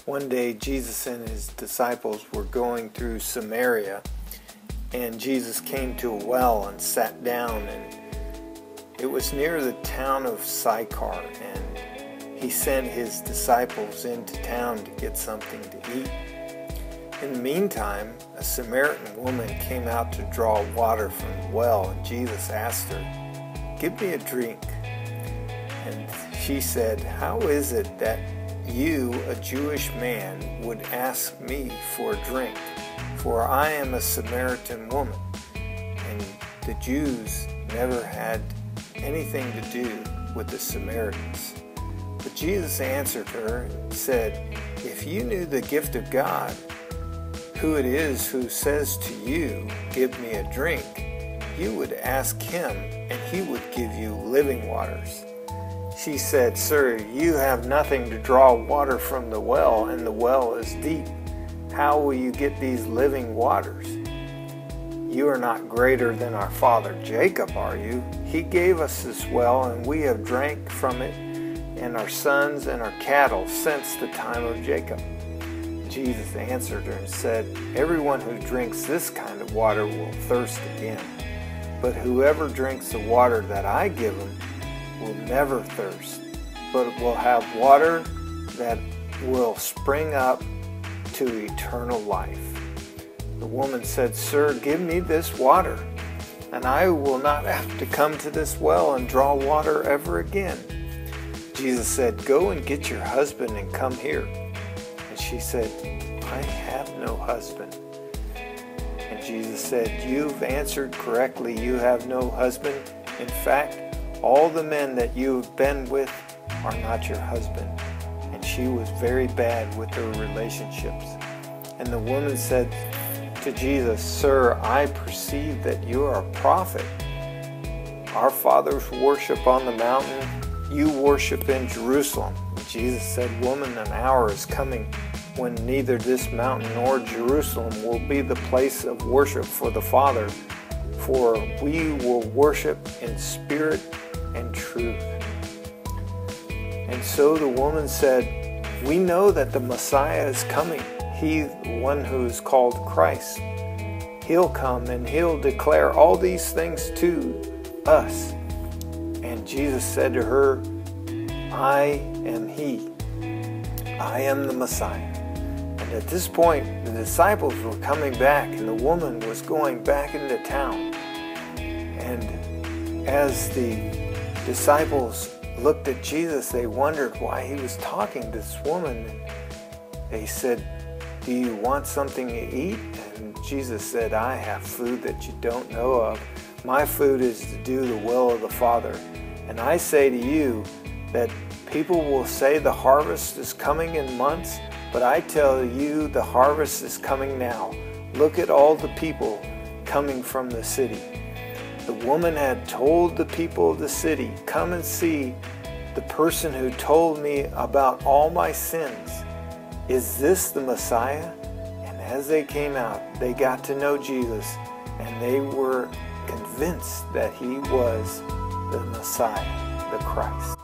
One day Jesus and his disciples were going through Samaria, and Jesus came to a well and sat down, and it was near the town of Sychar, and he sent his disciples into town to get something to eat. In the meantime, a Samaritan woman came out to draw water from the well, and Jesus asked her, "Give me a drink." And she said, "How is it that you, a Jewish man, would ask me for a drink? For I am a Samaritan woman." And the Jews never had anything to do with the Samaritans. But Jesus answered her and said, "If you knew the gift of God, who it is who says to you, 'Give me a drink,' you would ask him, and he would give you living waters." She said, "Sir, you have nothing to draw water from the well, and the well is deep. How will you get these living waters? You are not greater than our father Jacob, are you? He gave us this well, and we have drank from it, and our sons and our cattle since the time of Jacob." Jesus answered her and said, "Everyone who drinks this kind of water will thirst again. But whoever drinks the water that I give him will never thirst, but will have water that will spring up to eternal life." The woman said, "Sir, give me this water, and I will not have to come to this well and draw water ever again." Jesus said, "Go and get your husband and come here." And she said, "I have no husband." And Jesus said, "You've answered correctly. You have no husband. In fact, all the men that you have been with are not your husband." And she was very bad with her relationships. And the woman said to Jesus, "Sir, I perceive that you are a prophet. Our fathers worship on the mountain. You worship in Jerusalem." And Jesus said, "Woman, an hour is coming when neither this mountain nor Jerusalem will be the place of worship for the Father, for we will worship in spirit and truth." And so the woman said, "We know that the Messiah is coming, he, the one who is called Christ. He'll come and he'll declare all these things to us." And Jesus said to her, "I am he. I am the Messiah." And at this point, the disciples were coming back, and the woman was going back into town. And as the disciples looked at Jesus, they wondered why he was talking to this woman. They said, "Do you want something to eat?" And Jesus said, "I have food that you don't know of. My food is to do the will of the Father. And I say to you that people will say the harvest is coming in months, but I tell you the harvest is coming now. Look at all the people coming from the city." The woman had told the people of the city, "Come and see the person who told me about all my sins. Is this the Messiah?" And as they came out, they got to know Jesus, and they were convinced that he was the Messiah, the Christ.